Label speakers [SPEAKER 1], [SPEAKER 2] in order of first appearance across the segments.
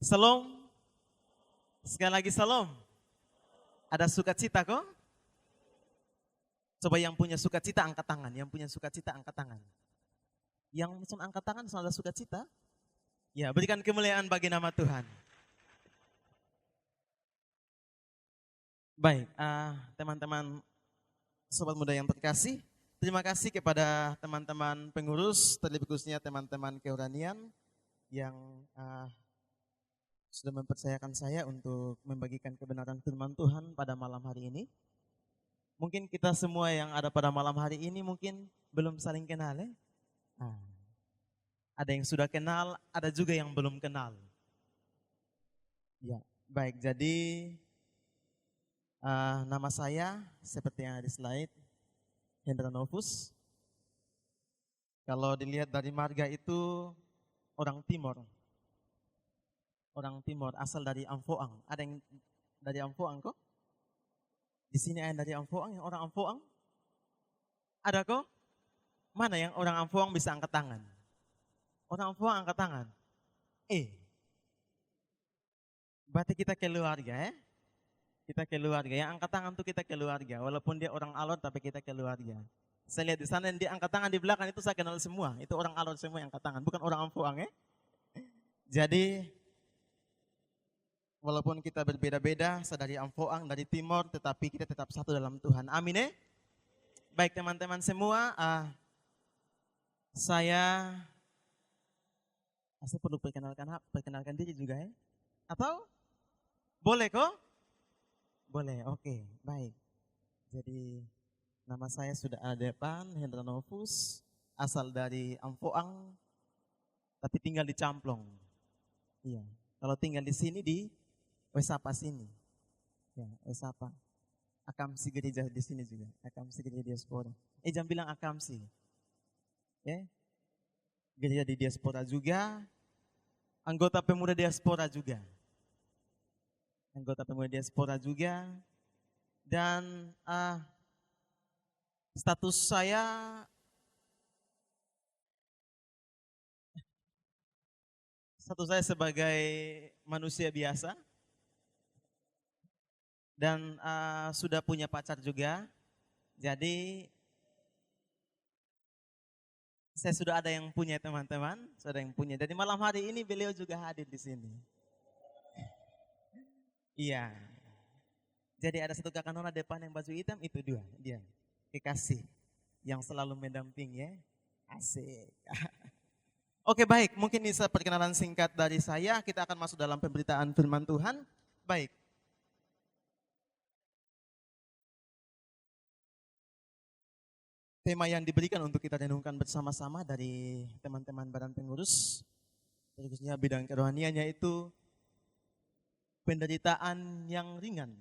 [SPEAKER 1] Salam. Sekali lagi salam. Ada sukacita kok? Coba yang punya sukacita angkat tangan. Yang punya sukacita angkat tangan. Yang macam angkat tangan soal ada sukacita? Ya, berikan kemuliaan bagi nama Tuhan. Baik, teman-teman sobat muda yang terkasih, terima kasih kepada teman-teman pengurus, terlebih khususnya teman-teman keuranian yang sudah mempercayakan saya untuk membagikan kebenaran firman Tuhan pada malam hari ini. Mungkin kita semua yang ada pada malam hari ini mungkin belum saling kenal ya. Ada yang sudah kenal, ada juga yang belum kenal. Ya, baik. Jadi nama saya seperti yang ada di slide, Hendra Novus. Kalau dilihat dari marga itu orang Timor. Orang Timor, asal dari Amfoang. Ada yang dari Amfoang kok? Di sini ada dari Amfoang, yang orang Amfoang? Ada kok? Mana yang orang Amfoang bisa angkat tangan? Orang Amfoang angkat tangan. Berarti kita keluarga ya? Kita keluarga. Yang angkat tangan tuh kita keluarga. Walaupun dia orang Alor tapi kita keluarga. Saya lihat di sana yang dia angkat tangan di belakang itu saya kenal semua. Itu orang Alor semua yang angkat tangan, bukan orang Amfoang ya? Jadi walaupun kita berbeda-beda, saya dari Amfoang, dari Timor, tetapi kita tetap satu dalam Tuhan. Amin ya? Baik teman-teman semua, saya perlu perkenalkan diri juga ya? Atau boleh kok? Boleh, oke, baik. Jadi nama saya sudah ada di depan, Hendra Novus, asal dari Amfoang, tapi tinggal di Camplong. Iya, kalau tinggal di sini di Wesapa sini. Ya, Wesapa. Akamsi gereja di sini juga, Akamsi gereja diaspora. Jangan bilang Akamsi. Ya. Gereja di diaspora juga, anggota pemuda diaspora juga. Anggota pemuda diaspora juga. Dan status saya sebagai manusia biasa. Dan sudah punya pacar juga. Jadi saya sudah ada yang punya teman-teman, sudah yang punya. Jadi malam hari ini beliau juga hadir di sini. Iya. Jadi ada satu kakak nona depan yang baju hitam, itu dia kekasih yang selalu mendamping ya. Asik. Oke baik, mungkin bisa perkenalan singkat dari saya. Kita akan masuk dalam pemberitaan firman Tuhan. Baik. Tema yang diberikan untuk kita renungkan bersama-sama dari teman-teman badan pengurus, khususnya bidang kerohaniannya itu penderitaan yang ringan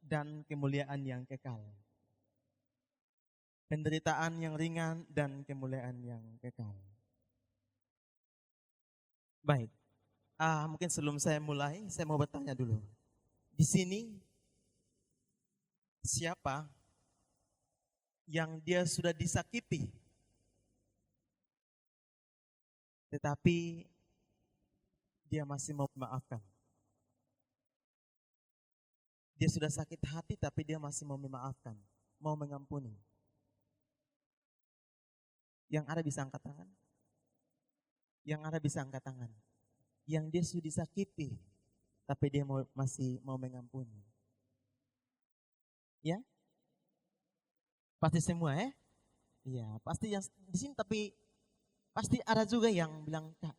[SPEAKER 1] dan kemuliaan yang kekal. Penderitaan yang ringan dan kemuliaan yang kekal. Baik, mungkin sebelum saya mulai, saya mau bertanya dulu. Di sini, siapa yang dia sudah disakiti, tetapi dia masih mau memaafkan? Dia sudah sakit hati tapi dia masih mau memaafkan, mau mengampuni. Yang ada bisa angkat tangan? Yang ada bisa angkat tangan. Yang dia sudah disakiti tapi dia masih mau mengampuni. Ya? Pasti semua ya? Iya, pasti yang di sini, tapi pasti ada juga yang bilang, Kak,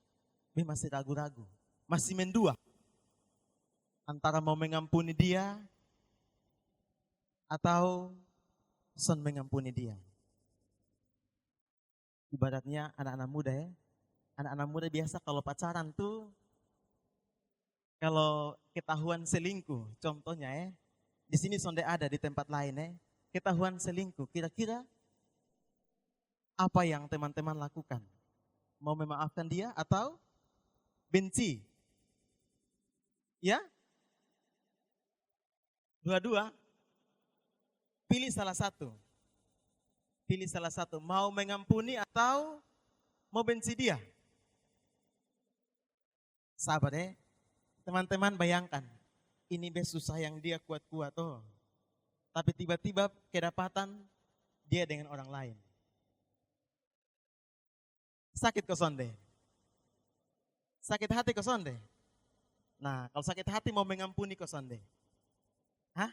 [SPEAKER 1] masih ragu-ragu, masih mendua antara mau mengampuni dia atau son mengampuni dia. Ibaratnya anak-anak muda ya. Anak-anak muda biasa kalau pacaran tuh, kalau ketahuan selingkuh, contohnya ya, di sini sonde ada di tempat lain ya, ketahuan selingkuh, kira-kira apa yang teman-teman lakukan? Mau memaafkan dia atau benci? Ya? Dua-dua. Pilih salah satu. Pilih salah satu. Mau mengampuni atau mau benci dia? Sabar ya. Teman-teman bayangkan, ini susah yang dia kuat-kuat oh. Tapi tiba-tiba kedapatan dia dengan orang lain. Sakit kosonde. Sakit hati kosonde. Nah, kalau sakit hati mau mengampuni kosonde. Hah?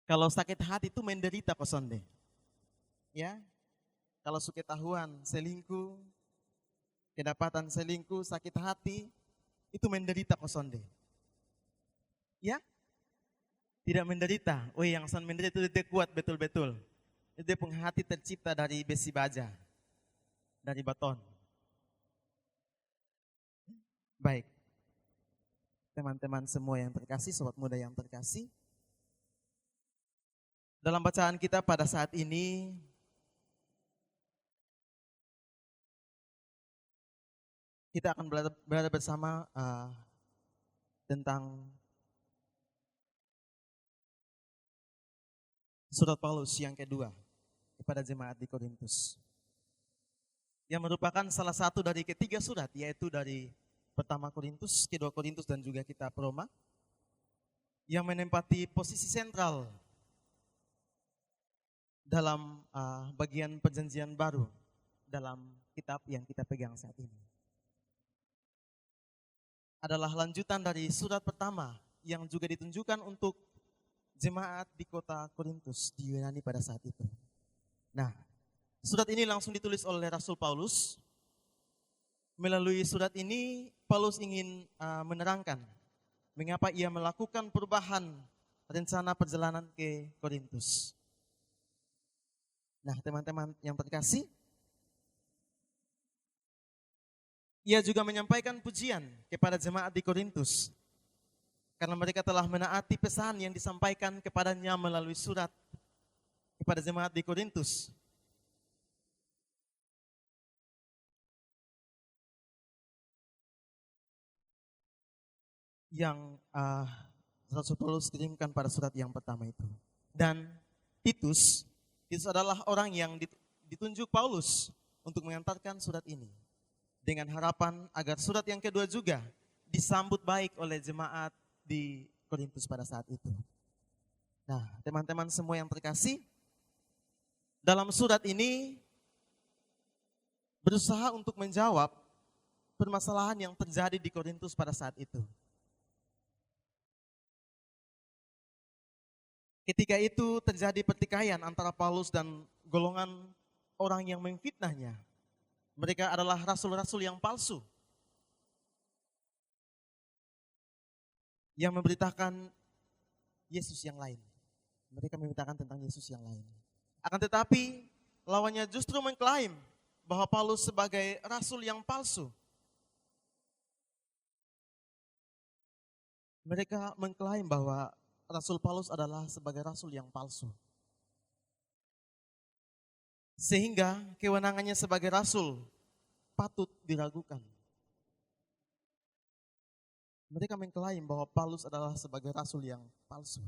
[SPEAKER 1] Kalau sakit hati itu menderita kosonde. Ya, kalau suka tahuan selingkuh, kedapatan selingkuh, sakit hati, itu menderita kosonde. Ya, tidak menderita. Oh yang san menderita itu dia kuat betul-betul. Dia punya hati tercipta dari besi baja, dari baton. Baik, teman-teman semua yang terkasih, sobat muda yang terkasih. Dalam bacaan kita pada saat ini, kita akan berada bersama tentang surat Paulus yang kedua kepada jemaat di Korintus. Yang merupakan salah satu dari ketiga surat, yaitu dari pertama Korintus, kedua Korintus, dan juga kitab Roma, yang menempati posisi sentral dalam bagian perjanjian baru dalam kitab yang kita pegang saat ini. Adalah lanjutan dari surat pertama yang juga ditunjukkan untuk jemaat di kota Korintus di Yunani pada saat itu. Nah, surat ini langsung ditulis oleh Rasul Paulus. Melalui surat ini, Paulus ingin menerangkan mengapa ia melakukan perubahan rencana perjalanan ke Korintus. Nah, teman-teman yang terkasih, ia juga menyampaikan pujian kepada jemaat di Korintus karena mereka telah menaati pesan yang disampaikan kepadanya melalui surat kepada jemaat di Korintus. Yang Rasul Paulus kirimkan pada surat yang pertama itu. Dan Titus adalah orang yang ditunjuk Paulus untuk mengantarkan surat ini. Dengan harapan agar surat yang kedua juga disambut baik oleh jemaat di Korintus pada saat itu. Nah, teman-teman semua yang terkasih, dalam surat ini berusaha untuk menjawab permasalahan yang terjadi di Korintus pada saat itu. Ketika itu terjadi pertikaian antara Paulus dan golongan orang yang memfitnahnya. Mereka adalah rasul-rasul yang palsu. Yang memberitakan Yesus yang lain. Mereka memberitakan tentang Yesus yang lain. Akan tetapi lawannya justru mengklaim bahwa Paulus sebagai rasul yang palsu. Mereka mengklaim bahwa Rasul Paulus adalah sebagai rasul yang palsu. Sehingga kewenangannya sebagai rasul patut diragukan. Mereka mengklaim bahwa Paulus adalah sebagai rasul yang palsu.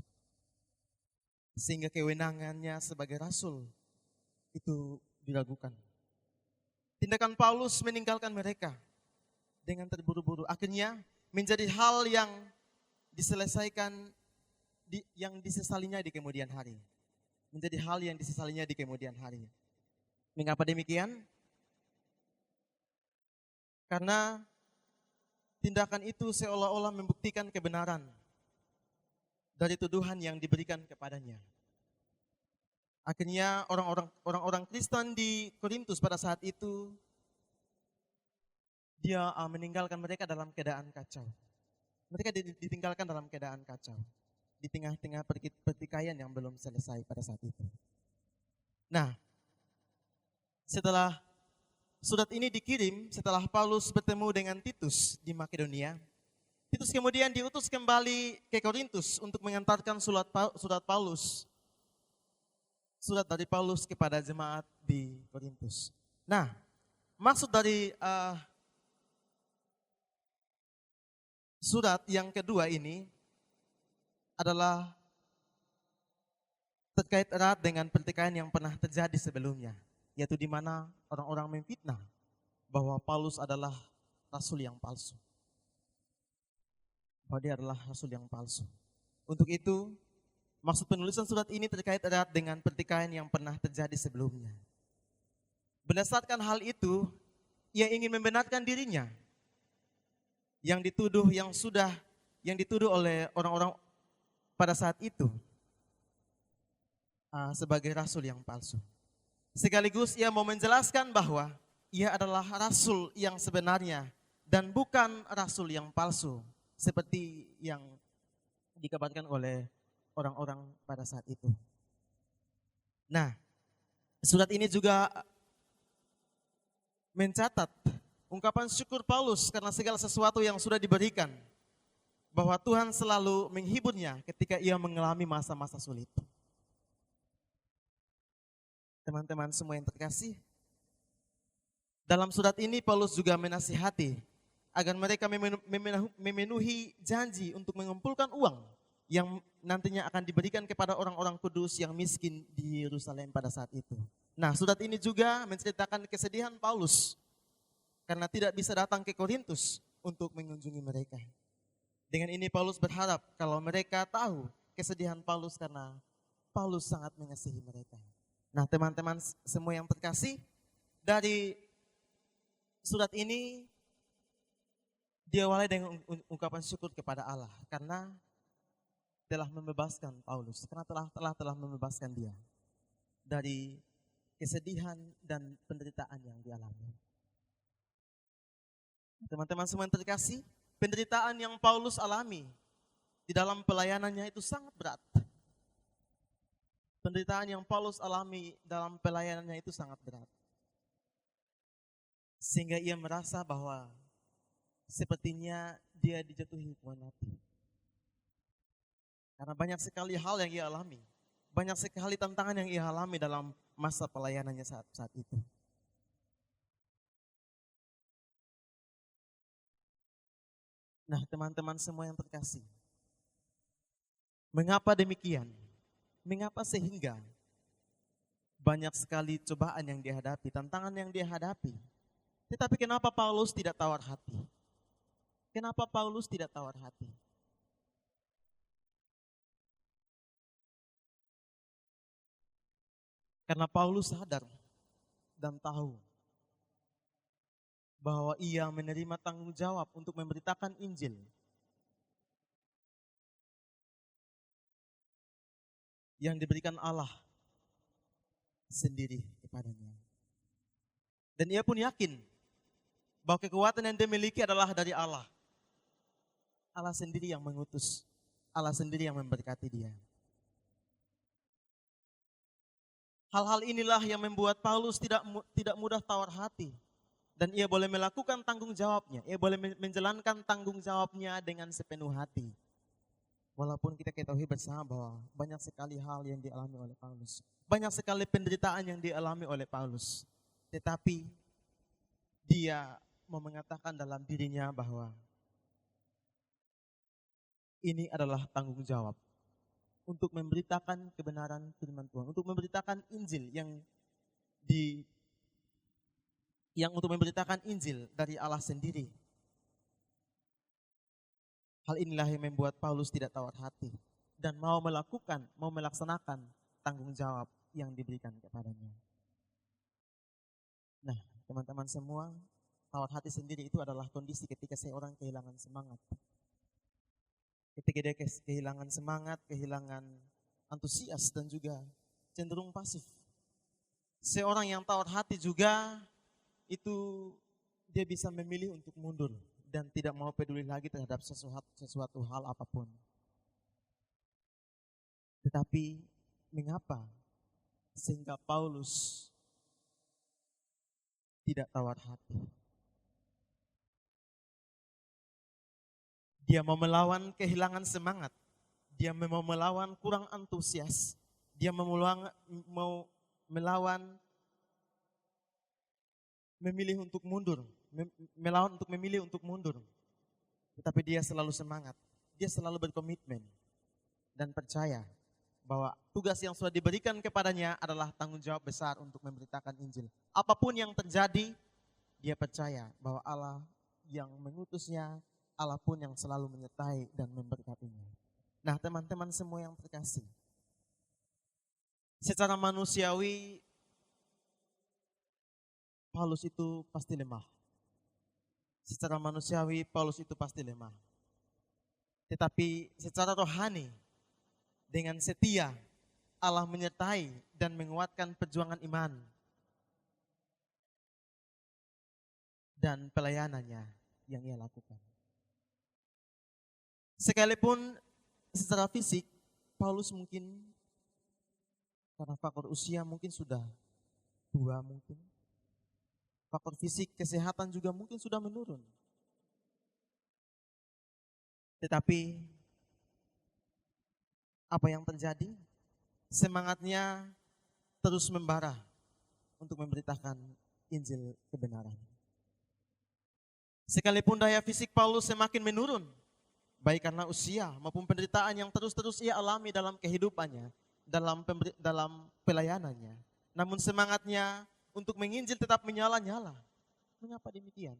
[SPEAKER 1] Sehingga kewenangannya sebagai rasul itu diragukan. Tindakan Paulus meninggalkan mereka dengan terburu-buru. Akhirnya menjadi hal yang diselesaikan, yang disesalinya di kemudian hari. Menjadi hal yang disesalinya di kemudian hari. Mengapa demikian? Karena tindakan itu seolah-olah membuktikan kebenaran dari tuduhan yang diberikan kepadanya. Akhirnya orang-orang Kristen di Korintus pada saat itu dia meninggalkan mereka dalam keadaan kacau. Mereka ditinggalkan dalam keadaan kacau di tengah-tengah pertikaian yang belum selesai pada saat itu. Nah, setelah surat ini dikirim, setelah Paulus bertemu dengan Titus di Makedonia, Titus kemudian diutus kembali ke Korintus untuk mengantarkan surat Paulus. Surat dari Paulus kepada jemaat di Korintus. Nah, maksud dari surat yang kedua ini adalah terkait erat dengan pertikaian yang pernah terjadi sebelumnya. yaitu di mana orang-orang memfitnah bahwa Paulus adalah rasul yang palsu. Bahwa dia adalah rasul yang palsu. Untuk itu, maksud penulisan surat ini terkait erat dengan pertikaian yang pernah terjadi sebelumnya. Berdasarkan hal itu, ia ingin membenarkan dirinya yang dituduh oleh orang-orang pada saat itu sebagai rasul yang palsu. Sekaligus ia mau menjelaskan bahwa ia adalah rasul yang sebenarnya dan bukan rasul yang palsu seperti yang dikabarkan oleh orang-orang pada saat itu. Nah, surat ini juga mencatat ungkapan syukur Paulus karena segala sesuatu yang sudah diberikan, bahwa Tuhan selalu menghiburnya ketika ia mengalami masa-masa sulit. Teman-teman semua yang terkasih, dalam surat ini Paulus juga menasihati agar mereka memenuhi janji untuk mengumpulkan uang yang nantinya akan diberikan kepada orang-orang kudus yang miskin di Yerusalem pada saat itu. Nah, surat ini juga menceritakan kesedihan Paulus karena tidak bisa datang ke Korintus untuk mengunjungi mereka. Dengan ini Paulus berharap kalau mereka tahu kesedihan Paulus karena Paulus sangat mengasihi mereka. Nah, teman-teman semua yang terkasih, dari surat ini diawali dengan ungkapan syukur kepada Allah karena telah membebaskan Paulus, karena telah membebaskan dia dari kesedihan dan penderitaan yang dialami. Teman-teman semua yang terkasih, penderitaan yang Paulus alami di dalam pelayanannya itu sangat berat. Penderitaan yang Paulus alami dalam pelayanannya itu sangat berat. Sehingga ia merasa bahwa sepertinya dia dijatuhi hukuman mati. Karena banyak sekali hal yang ia alami. Banyak sekali tantangan yang ia alami dalam masa pelayanannya saat itu. Nah, teman-teman semua yang terkasih, mengapa demikian? Mengapa sehingga banyak sekali cobaan yang dihadapi, tantangan yang dihadapi? Tetapi kenapa Paulus tidak tawar hati? Kenapa Paulus tidak tawar hati? Karena Paulus sadar dan tahu bahwa ia menerima tanggung jawab untuk memberitakan Injil. Yang diberikan Allah sendiri kepadanya. Dan ia pun yakin bahwa kekuatan yang dia miliki adalah dari Allah. Allah sendiri yang mengutus, Allah sendiri yang memberkati dia. Hal-hal inilah yang membuat Paulus tidak mudah tawar hati. Dan ia boleh melakukan tanggung jawabnya. Ia boleh menjalankan tanggung jawabnya dengan sepenuh hati. Walaupun kita ketahui bersama bahwa banyak sekali hal yang dialami oleh Paulus. Banyak sekali penderitaan yang dialami oleh Paulus. Tetapi dia mau mengatakan dalam dirinya bahwa ini adalah tanggung jawab untuk memberitakan kebenaran firman Tuhan, untuk memberitakan Injil untuk memberitakan Injil dari Allah sendiri. Hal inilah yang membuat Paulus tidak tawar hati dan mau melaksanakan tanggung jawab yang diberikan kepadanya. Nah, teman-teman semua, tawar hati sendiri itu adalah kondisi ketika seorang kehilangan semangat. Ketika dia kehilangan semangat, kehilangan antusias dan juga cenderung pasif. Seorang yang tawar hati juga itu dia bisa memilih untuk mundur dan tidak mau peduli lagi terhadap sesuatu hal apapun. Tetapi mengapa sehingga Paulus tidak tawar hati? Dia mau melawan kehilangan semangat. Dia mau melawan kurang antusias. Dia mau melawan memilih untuk mundur. Melawan untuk memilih untuk mundur. Tetapi dia selalu semangat. Dia selalu berkomitmen. Dan percaya bahwa tugas yang sudah diberikan kepadanya adalah tanggung jawab besar untuk memberitakan Injil. Apapun yang terjadi, dia percaya bahwa Allah yang mengutusnya, Allah pun yang selalu menyertai dan memberkatinya. Nah, teman-teman semua yang terkasih, secara manusiawi Paulus itu pasti lemah. Secara manusiawi Paulus itu pasti lemah. Tetapi secara rohani, dengan setia, Allah menyertai dan menguatkan perjuangan iman dan pelayanannya yang ia lakukan. Sekalipun secara fisik, Paulus mungkin karena faktor usia mungkin sudah tua mungkin. Faktor fisik, kesehatan juga mungkin sudah menurun. Tetapi apa yang terjadi? Semangatnya terus membara untuk memberitakan Injil kebenaran. Sekalipun daya fisik Paulus semakin menurun, baik karena usia maupun penderitaan yang terus-terus ia alami dalam kehidupannya, dalam pelayanannya. Namun semangatnya untuk menginjil tetap menyala-nyala. Mengapa demikian?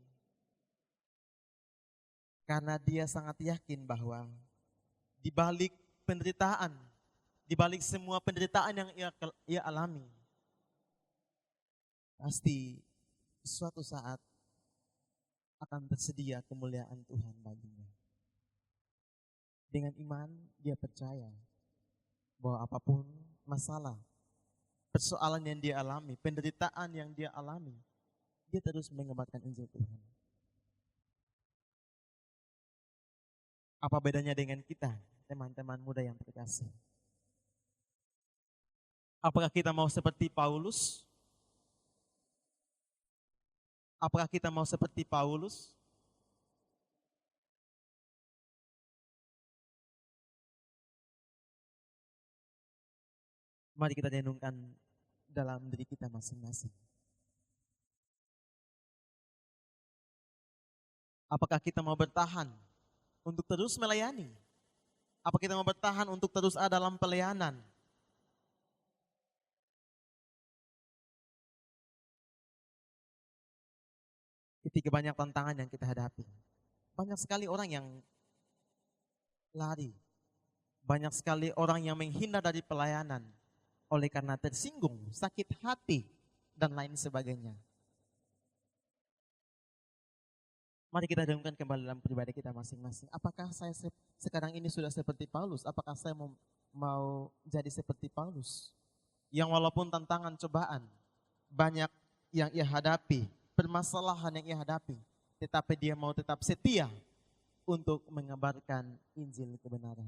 [SPEAKER 1] Karena dia sangat yakin bahwa di balik penderitaan, di balik semua penderitaan yang ia alami, pasti suatu saat akan tersedia kemuliaan Tuhan baginya. Dengan iman dia percaya bahwa apapun masalah, persoalan yang dia alami, penderitaan yang dia alami, dia terus mengembarkan Injil Tuhan. Apa bedanya dengan kita, teman-teman muda yang terkasih? Apakah kita mau seperti Paulus? Apakah kita mau seperti Paulus? Mari kita renungkan dalam diri kita masing-masing. Apakah kita mau bertahan untuk terus melayani? Apa kita mau bertahan untuk terus ada dalam pelayanan? Ketika banyak tantangan yang kita hadapi. Banyak sekali orang yang lari. Banyak sekali orang yang menghindar dari pelayanan. Oleh karena tersinggung, sakit hati, dan lain sebagainya. Mari kita renungkan kembali dalam pribadi kita masing-masing. Apakah saya sekarang ini sudah seperti Paulus? Apakah saya mau jadi seperti Paulus? Yang walaupun tantangan, cobaan, banyak yang ia hadapi, permasalahan yang ia hadapi, tetapi dia mau tetap setia untuk mengabarkan Injil kebenaran.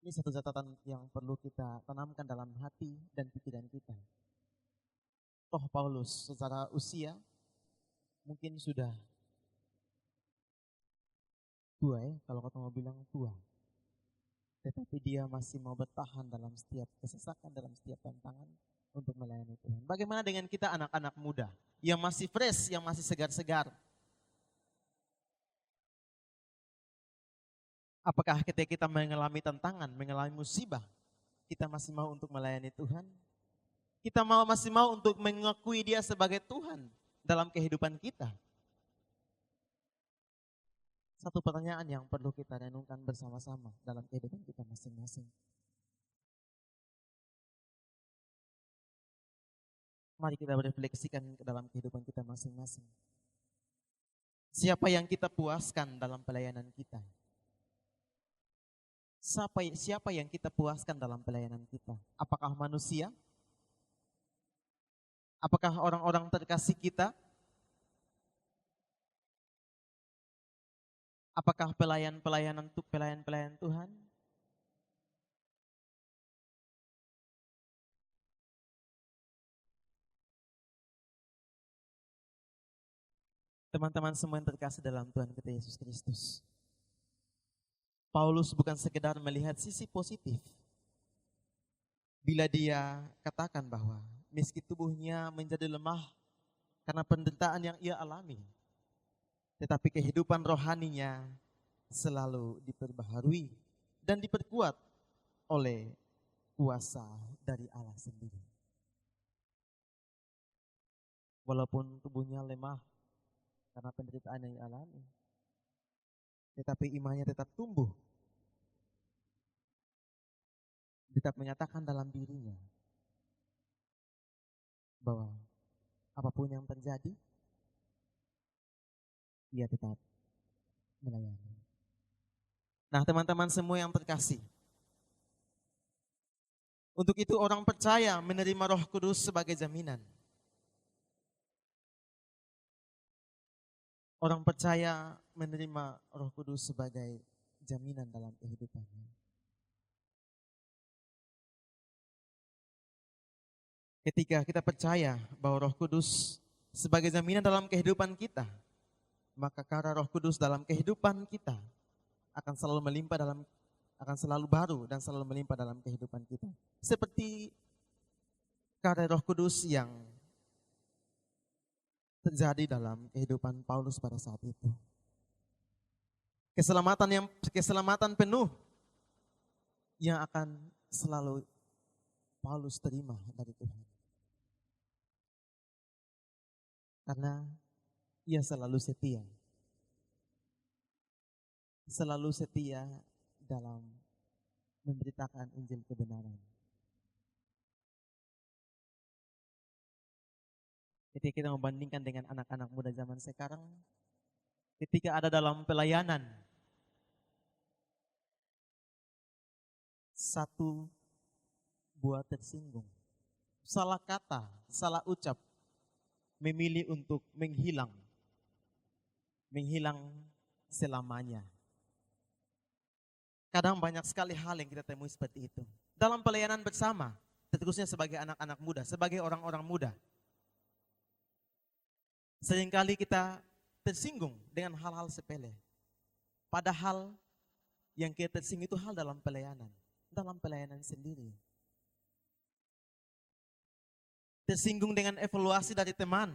[SPEAKER 1] Ini satu catatan yang perlu kita tanamkan dalam hati dan pikiran kita. Toh Paulus secara usia mungkin sudah tua ya, kalau kata mau bilang tua. Tetapi dia masih mau bertahan dalam setiap kesesakan, dalam setiap tantangan untuk melayani Tuhan. Bagaimana dengan kita anak-anak muda yang masih fresh, yang masih segar-segar? Apakah ketika kita mengalami tantangan, mengalami musibah, kita masih mau untuk melayani Tuhan? Kita masih mau untuk mengakui Dia sebagai Tuhan dalam kehidupan kita? Satu pertanyaan yang perlu kita renungkan bersama-sama dalam kehidupan kita masing-masing. Mari kita berefleksikan ke dalam kehidupan kita masing-masing. Siapa yang kita puaskan dalam pelayanan kita? Siapa yang kita puaskan dalam pelayanan kita? Apakah manusia? Apakah orang-orang terkasih kita? Apakah pelayan-pelayan Tuhan? Teman-teman semua yang terkasih dalam Tuhan kita Yesus Kristus. Paulus bukan sekedar melihat sisi positif. Bila dia katakan bahwa meski tubuhnya menjadi lemah karena penderitaan yang ia alami, tetapi kehidupan rohaninya selalu diperbaharui dan diperkuat oleh kuasa dari Allah sendiri. Walaupun tubuhnya lemah karena penderitaan yang dialami, tetapi imannya tetap tumbuh, tetap menyatakan dalam dirinya bahwa apapun yang terjadi, ia tetap melayani. Nah, teman-teman semua yang terkasih, untuk itu orang percaya menerima Roh Kudus sebagai jaminan. Orang percaya menerima Roh Kudus sebagai jaminan dalam kehidupannya. Ketika kita percaya bahwa Roh Kudus sebagai jaminan dalam kehidupan kita, maka karya Roh Kudus dalam kehidupan kita akan selalu baru dan selalu melimpah dalam kehidupan kita. Seperti karya Roh Kudus yang terjadi dalam kehidupan Paulus pada saat itu. Keselamatan penuh yang akan selalu Paulus terima dari Tuhan. Karena ia selalu setia. Selalu setia dalam memberitakan Injil kebenaran. Ketika kita membandingkan dengan anak-anak muda zaman sekarang, ketika ada dalam pelayanan, satu buah tersinggung, salah kata, salah ucap, memilih untuk menghilang selamanya. Kadang banyak sekali hal yang kita temui seperti itu. Dalam pelayanan bersama, terkhususnya sebagai anak-anak muda, sebagai orang-orang muda, seringkali kita tersinggung dengan hal-hal sepele. Padahal yang kita tersinggung itu hal dalam pelayanan sendiri. Tersinggung dengan evaluasi dari teman.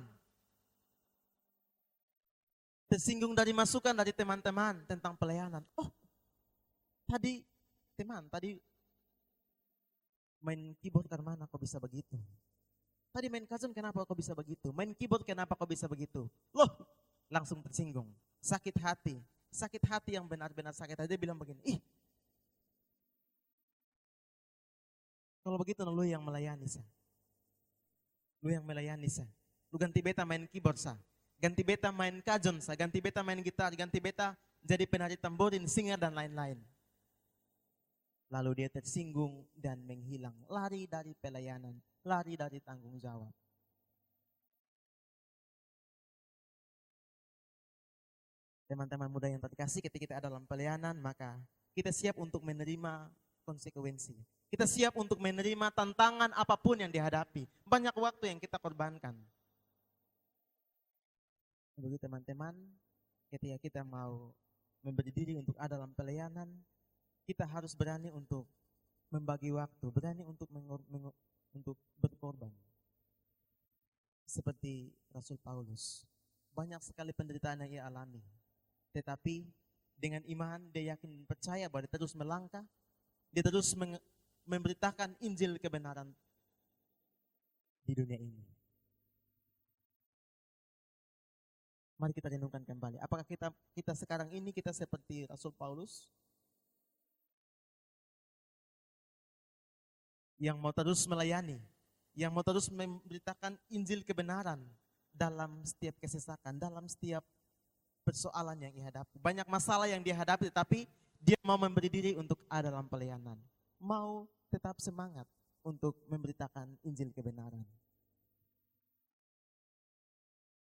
[SPEAKER 1] Tersinggung dari masukan dari teman-teman tentang pelayanan. Oh, tadi main keyboard karena mana kok bisa begitu? Tadi main kazan kenapa kok bisa begitu? Main keyboard kenapa kok bisa begitu? Loh, langsung tersinggung. Sakit hati yang benar-benar sakit hati. Dia bilang begini, kalau begitu lu yang melayani sah. Lu ganti beta main keyboard sah. Ganti beta main kajon sah. Ganti beta main gitar. Ganti beta jadi penari tamborin, singer dan lain-lain. Lalu dia tersinggung dan menghilang. Lari dari pelayanan. Lari dari tanggung jawab. Teman-teman muda yang terkasih, ketika kita ada dalam pelayanan, maka kita siap untuk menerima konsekuensi. Kita siap untuk menerima tantangan apapun yang dihadapi. Banyak waktu yang kita korbankan. Begitu teman-teman, ketika kita mau memberi diri untuk ada dalam pelayanan, kita harus berani untuk membagi waktu, berani untuk berkorban. Seperti Rasul Paulus, banyak sekali penderitaan yang ia alami. Tetapi dengan iman dia yakin percaya bahwa dia terus melangkah, dia terus memberitakan Injil kebenaran di dunia ini. Mari kita renungkan kembali. Apakah kita sekarang ini kita seperti Rasul Paulus? Yang mau terus melayani, yang mau terus memberitakan Injil kebenaran dalam setiap kesesakan, dalam setiap persoalan yang dihadapi. Banyak masalah yang dihadapi, tetapi dia mau memberi diri untuk ada dalam pelayanan. Mau tetap semangat untuk memberitakan Injil kebenaran.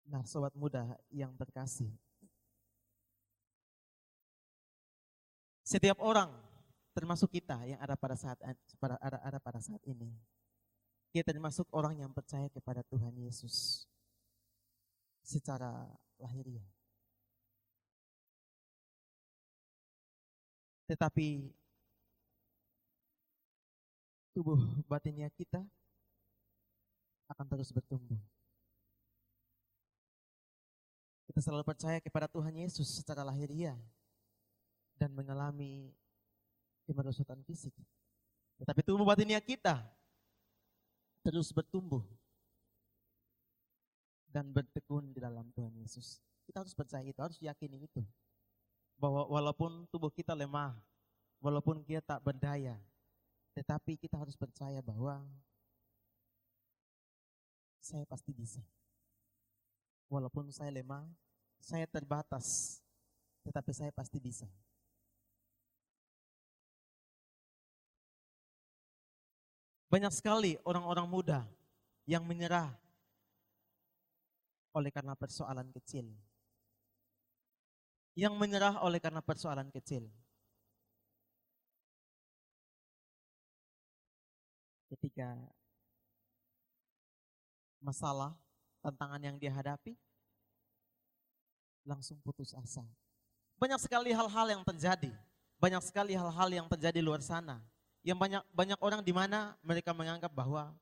[SPEAKER 1] Nah, sobat muda yang terkasih, setiap orang, termasuk kita yang ada pada saat ini, kita termasuk orang yang percaya kepada Tuhan Yesus secara lahiriah. Tetapi tubuh batinnya kita akan terus bertumbuh. Kita selalu percaya kepada Tuhan Yesus secara lahiriah dan mengalami kemerosotan fisik. Tetapi tubuh batinnya kita terus bertumbuh dan bertekun di dalam Tuhan Yesus. Kita harus percaya itu, harus yakini itu. Bahwa walaupun tubuh kita lemah, walaupun kita tak berdaya, tetapi kita harus percaya bahwa saya pasti bisa. Walaupun saya lemah, saya terbatas, tetapi saya pasti bisa. Banyak sekali orang-orang muda yang menyerah oleh karena persoalan kecil. Yang menyerah oleh karena persoalan kecil. Ketika masalah, tantangan yang dia hadapi, langsung putus asa. Banyak sekali hal-hal yang terjadi. Banyak sekali hal-hal yang terjadi di luar sana. Yang banyak orang di mana mereka menganggap bahwa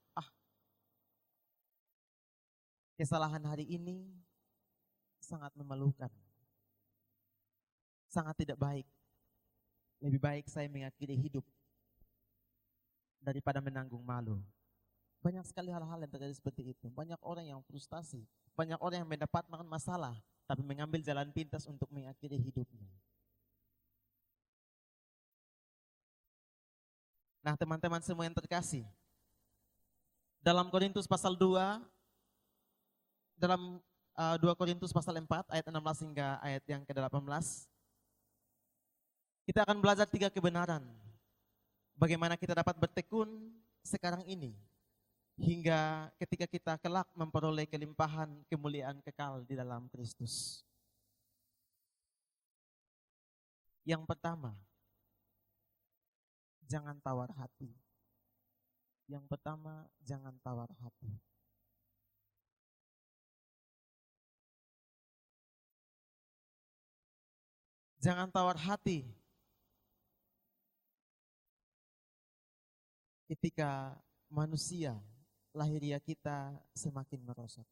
[SPEAKER 1] kesalahan hari ini sangat memalukan. Sangat tidak baik. Lebih baik saya mengakhiri hidup daripada menanggung malu. Banyak sekali hal-hal yang terjadi seperti itu. Banyak orang yang frustasi. Banyak orang yang mendapatkan masalah, tapi mengambil jalan pintas untuk mengakhiri hidupnya. Nah, teman-teman semua yang terkasih, dalam Korintus pasal 2, dalam 2 Korintus pasal 4 ayat 16 hingga ayat yang ke-18, kita akan belajar 3 kebenaran. Bagaimana kita dapat bertekun sekarang ini, hingga ketika kita kelak memperoleh kelimpahan kemuliaan kekal di dalam Kristus. Yang pertama, jangan tawar hati. Yang pertama, jangan tawar hati. Jangan tawar hati ketika manusia lahiriah kita semakin merosot.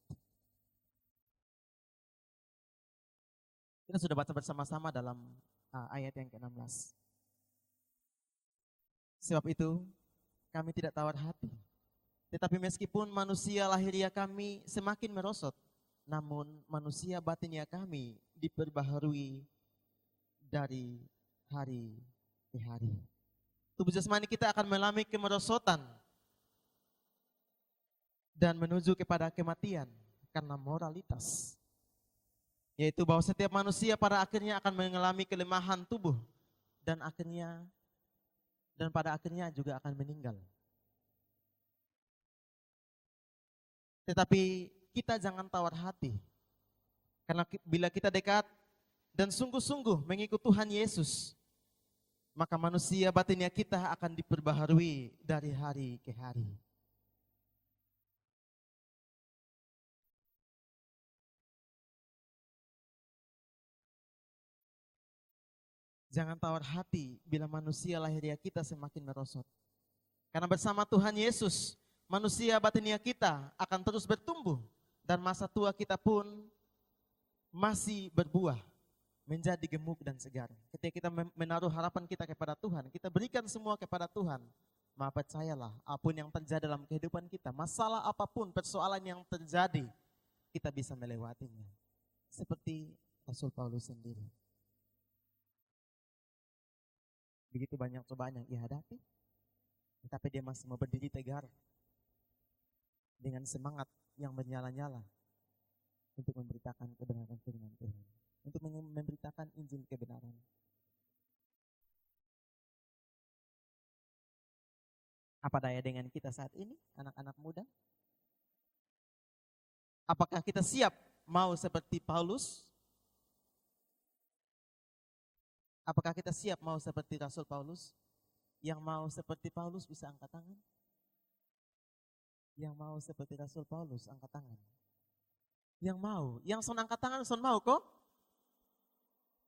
[SPEAKER 1] Kita sudah baca bersama-sama dalam ayat yang ke-16. Sebab itu kami tidak tawar hati. Tetapi meskipun manusia lahiriah kami semakin merosot, namun manusia batinnya kami diperbaharui dari hari ke hari. Tubuh jasmani kita akan mengalami kemerosotan dan menuju kepada kematian karena moralitas. Yaitu bahwa setiap manusia pada akhirnya akan mengalami kelemahan tubuh dan pada akhirnya juga akan meninggal. Tetapi kita jangan tawar hati. Karena bila kita dekat dan sungguh-sungguh mengikut Tuhan Yesus, maka manusia batinnya kita akan diperbaharui dari hari ke hari. Jangan tawar hati bila manusia lahiriah kita semakin merosot. Karena bersama Tuhan Yesus, manusia batinnya kita akan terus bertumbuh. Dan masa tua kita pun masih berbuah, menjadi gemuk dan segar. Ketika kita menaruh harapan kita kepada Tuhan, kita berikan semua kepada Tuhan, maka percayalah, apapun yang terjadi dalam kehidupan kita, masalah apapun, persoalan yang terjadi, kita bisa melewatinya. Seperti Rasul Paulus sendiri. Begitu banyak cobaan yang ia hadapi, tetapi dia masih mau berdiri tegar dengan semangat yang menyala-nyala untuk memberitakan kebenaran firman Tuhan, untuk memberitakan Injil kebenaran. Apa daya dengan kita saat ini, anak-anak muda? Apakah kita siap mau seperti Paulus? Apakah kita siap mau seperti Rasul Paulus? Yang mau seperti Paulus bisa angkat tangan? Yang mau seperti Rasul Paulus angkat tangan? Yang mau? Yang son angkat tangan son mau kok?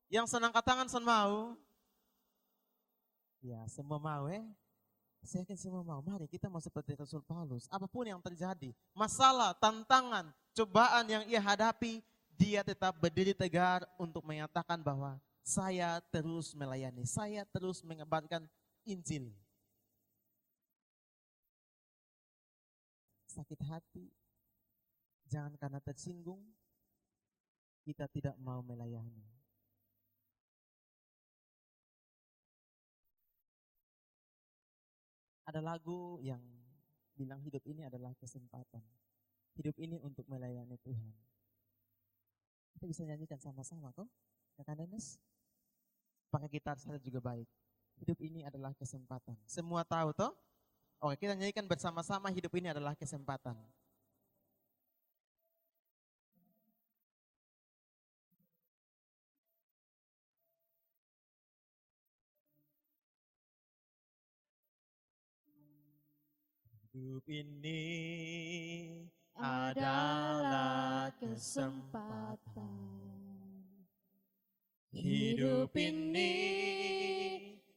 [SPEAKER 1] Yang son angkat tangan son mau? Ya, semua mau Saya yakin semua mau. Mari kita mau seperti Rasul Paulus. Apapun yang terjadi, masalah, tantangan, cobaan yang ia hadapi, dia tetap berdiri tegar untuk menyatakan bahwa saya terus melayani, saya terus mengabarkan Injil. Sakit hati, jangan karena tersinggung, kita tidak mau melayani. Ada lagu yang bilang hidup ini adalah kesempatan. Hidup ini untuk melayani Tuhan. Kita bisa nyanyikan sama-sama kok, Kakak Denis. Pakai gitar saja juga baik. Hidup ini adalah kesempatan. Semua tahu toh? Oke, kita nyanyikan bersama-sama, hidup ini adalah kesempatan. Hidup ini adalah kesempatan. Hidup ini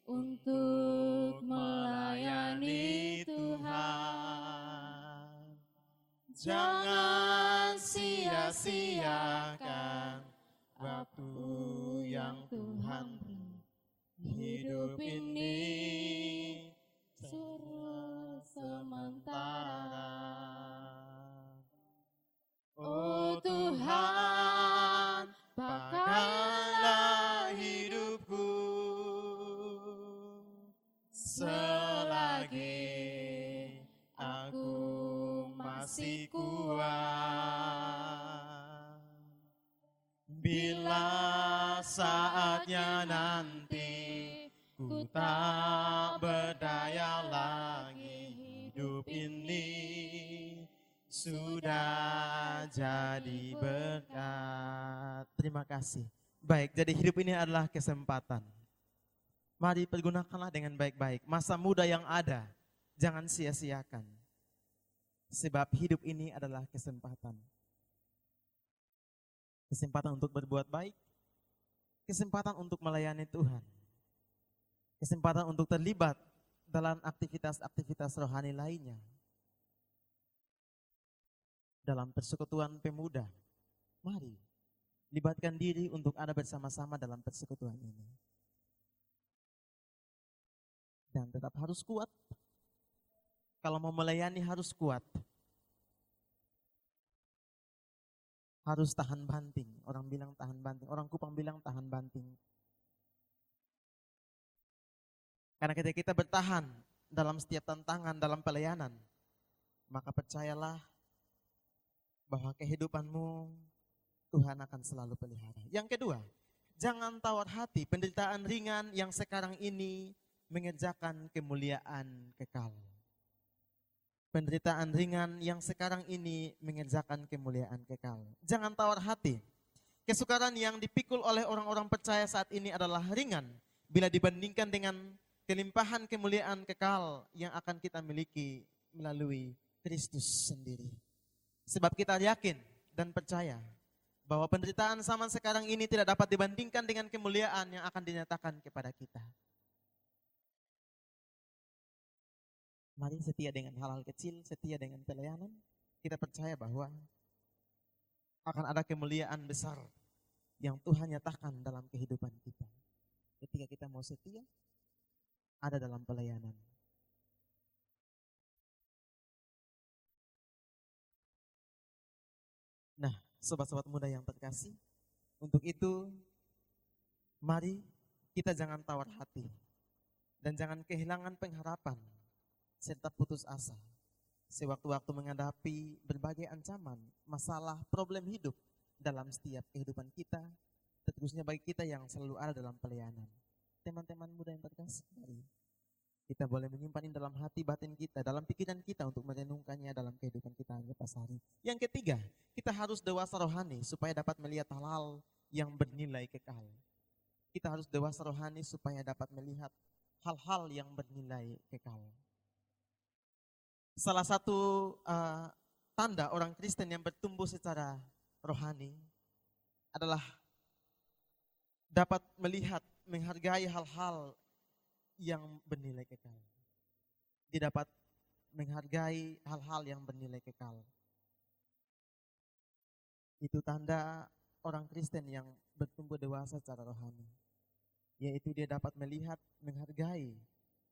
[SPEAKER 1] untuk melayani Tuhan. Jangan sia-siakan waktu yang Tuhan beri. Hidup ini suruh sementara. Oh Tuhan, pakailah hidupku selagi aku masih kuat. Bila saatnya nanti ku tak berdaya lagi, hidup ini sudah jadi berkat. Terima kasih. Baik, jadi hidup ini adalah kesempatan. Mari pergunakanlah dengan baik-baik. Masa muda yang ada, jangan sia-siakan. Sebab hidup ini adalah kesempatan. Kesempatan untuk berbuat baik, kesempatan untuk melayani Tuhan, kesempatan untuk terlibat dalam aktivitas-aktivitas rohani lainnya, dalam persekutuan pemuda. Mari libatkan diri untuk ada bersama-sama dalam persekutuan ini. Dan tetap harus kuat. Kalau mau melayani harus kuat. Harus tahan banting. Orang bilang tahan banting. Orang Kupang bilang tahan banting. Karena ketika kita bertahan dalam setiap tantangan, dalam pelayanan, maka percayalah bahwa kehidupanmu Tuhan akan selalu pelihara. Yang kedua, jangan tawar hati penderitaan ringan yang sekarang ini mengerjakan kemuliaan kekal. Penderitaan ringan yang sekarang ini mengerjakan kemuliaan kekal. Jangan tawar hati. Kesukaran yang dipikul oleh orang-orang percaya saat ini adalah ringan bila dibandingkan dengan kelimpahan kemuliaan kekal yang akan kita miliki melalui Kristus sendiri. Sebab kita yakin dan percaya bahwa penderitaan zaman sekarang ini tidak dapat dibandingkan dengan kemuliaan yang akan dinyatakan kepada kita. Mari setia dengan hal-hal kecil, setia dengan pelayanan. Kita percaya bahwa akan ada kemuliaan besar yang Tuhan nyatakan dalam kehidupan kita. Ketika kita mau setia, ada dalam pelayanan. Nah, sobat-sobat muda yang terkasih, untuk itu mari kita jangan tawar hati dan jangan kehilangan pengharapan serta putus asa sewaktu-waktu menghadapi berbagai ancaman, masalah, problem hidup dalam setiap kehidupan kita, terkhususnya bagi kita yang selalu ada dalam pelayanan. Teman-teman muda yang terkasih, mari kita boleh menyimpan ini dalam hati batin kita, dalam pikiran kita untuk merenungkannya dalam kehidupan kita lepas hari. Yang ketiga, kita harus dewasa rohani supaya dapat melihat hal-hal yang bernilai kekal. Kita harus dewasa rohani supaya dapat melihat hal-hal yang bernilai kekal. Salah satu tanda orang Kristen yang bertumbuh secara rohani adalah dapat melihat, menghargai hal-hal yang bernilai kekal. Dia dapat menghargai hal-hal yang bernilai kekal. Itu tanda orang Kristen yang bertumbuh dewasa secara rohani. Yaitu dia dapat melihat, menghargai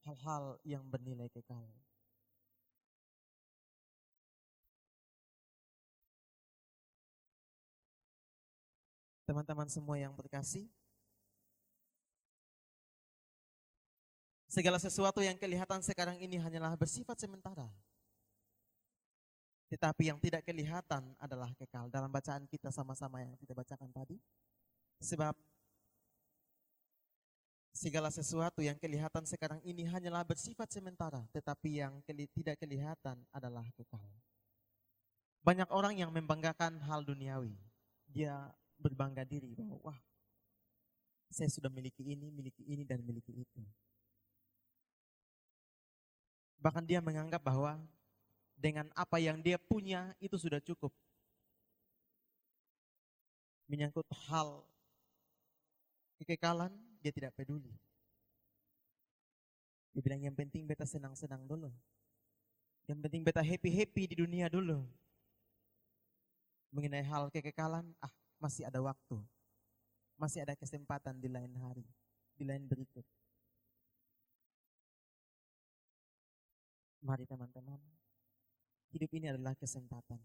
[SPEAKER 1] hal-hal yang bernilai kekal. Teman-teman semua yang terkasih, segala sesuatu yang kelihatan sekarang ini hanyalah bersifat sementara. Tetapi yang tidak kelihatan adalah kekal. Dalam bacaan kita sama-sama yang kita bacakan tadi. Sebab segala sesuatu yang kelihatan sekarang ini hanyalah bersifat sementara. Tetapi yang tidak kelihatan adalah kekal. Banyak orang yang membanggakan hal duniawi. Dia berbangga diri bahwa wah, saya sudah miliki ini, dan miliki itu. Bahkan dia menganggap bahwa dengan apa yang dia punya itu sudah cukup. Menyangkut hal kekekalan, dia tidak peduli. Dia bilang yang penting beta senang-senang dulu. Yang penting beta happy-happy di dunia dulu. Mengenai hal kekekalan, masih ada waktu. Masih ada kesempatan di lain hari, di lain berikut. Mari teman-teman, hidup ini adalah kesempatan.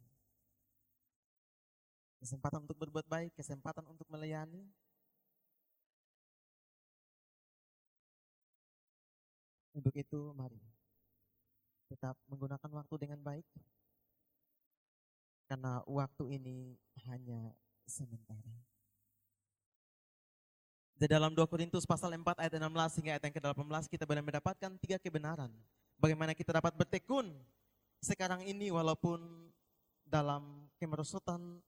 [SPEAKER 1] Kesempatan untuk berbuat baik, kesempatan untuk melayani. Untuk itu mari tetap menggunakan waktu dengan baik. Karena waktu ini hanya sementara. Di dalam 2 Korintus pasal 4 ayat 16 hingga ayat yang ke-18 kita benar mendapatkan 3 kebenaran. Bagaimana kita dapat bertekun sekarang ini walaupun dalam kemerosotan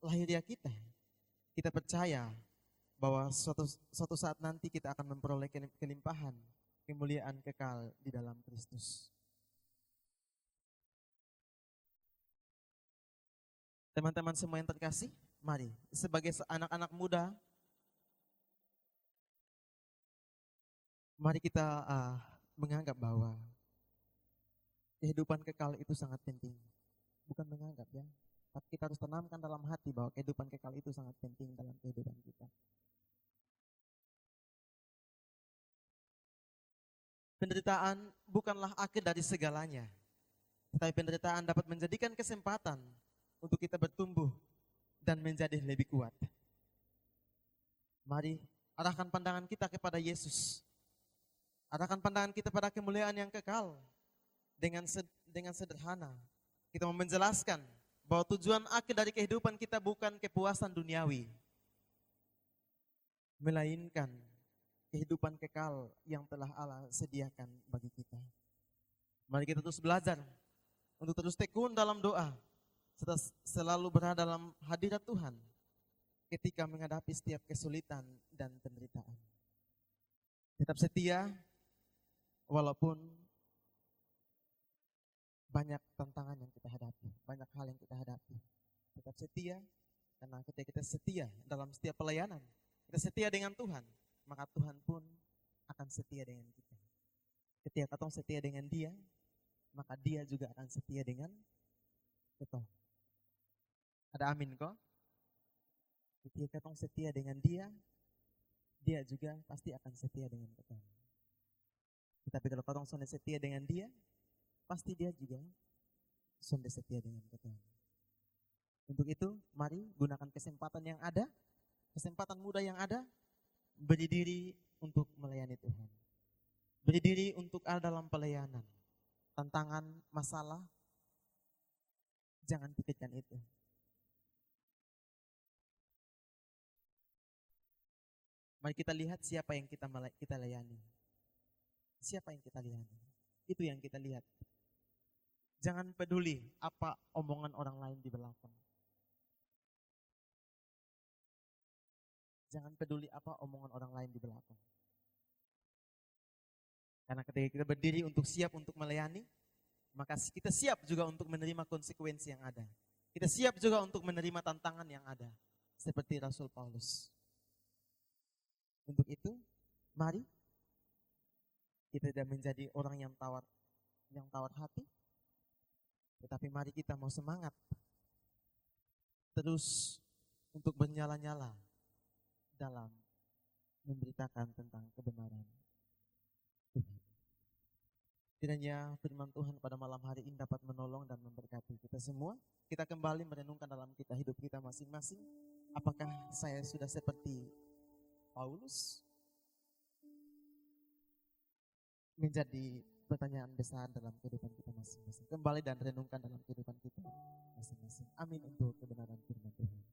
[SPEAKER 1] lahiriah kita. Kita percaya bahwa suatu saat nanti kita akan memperoleh kelimpahan, kemuliaan kekal di dalam Kristus. Teman-teman semua yang terkasih, mari sebagai anak-anak muda, mari kita menganggap bahwa kehidupan kekal itu sangat penting. Bukan menganggap ya, tapi kita harus tanamkan dalam hati bahwa kehidupan kekal itu sangat penting dalam kehidupan kita. Penderitaan bukanlah akhir dari segalanya, tetapi penderitaan dapat menjadikan kesempatan untuk kita bertumbuh dan menjadi lebih kuat. Mari arahkan pandangan kita kepada Yesus. Arahkan pandangan kita pada kemuliaan yang kekal. Dengan sederhana kita mau menjelaskan bahwa tujuan akhir dari kehidupan kita bukan kepuasan duniawi, melainkan kehidupan kekal yang telah Allah sediakan bagi kita. Mari kita terus belajar untuk terus tekun dalam doa, serta selalu berada dalam hadirat Tuhan ketika menghadapi setiap kesulitan dan penderitaan. Tetap setia walaupun banyak tantangan yang kita hadapi, banyak hal yang kita hadapi. Tetap setia, karena ketika kita setia dalam setiap pelayanan, kita setia dengan Tuhan, maka Tuhan pun akan setia dengan kita. Ketika kita setia dengan Dia, maka Dia juga akan setia dengan kita. Ada amin kok? Ketika kita setia dengan Dia, Dia juga pasti akan setia dengan kita. Tetapi kalau kita sudah setia dengan Dia, pasti Dia juga sudah setia dengan kita. Untuk itu, mari gunakan kesempatan yang ada, kesempatan muda yang ada, beri diri untuk melayani Tuhan. Beri diri untuk ada dalam pelayanan. Tantangan, masalah, jangan pikirkan itu. Mari kita lihat siapa yang kita layani. Siapa yang kita layani. Itu yang kita lihat. Jangan peduli apa omongan orang lain di belakang. Jangan peduli apa omongan orang lain di belakang. Karena ketika kita berdiri untuk siap untuk melayani, maka kita siap juga untuk menerima konsekuensi yang ada. Kita siap juga untuk menerima tantangan yang ada. Seperti Rasul Paulus. Untuk itu, mari kita tidak menjadi orang yang tawar hati, tetapi mari kita mau semangat terus untuk bernyala-nyala dalam memberitakan tentang kebenaran Tuhan. Kiranya firman Tuhan pada malam hari ini dapat menolong dan memberkati kita semua. Kita kembali merenungkan dalam hidup kita masing-masing. Apakah saya sudah seperti Paulus? Menjadi pertanyaan besar dalam kehidupan kita masing-masing. Kembali dan renungkan dalam kehidupan kita masing-masing. Amin untuk kebenaran firman Tuhan.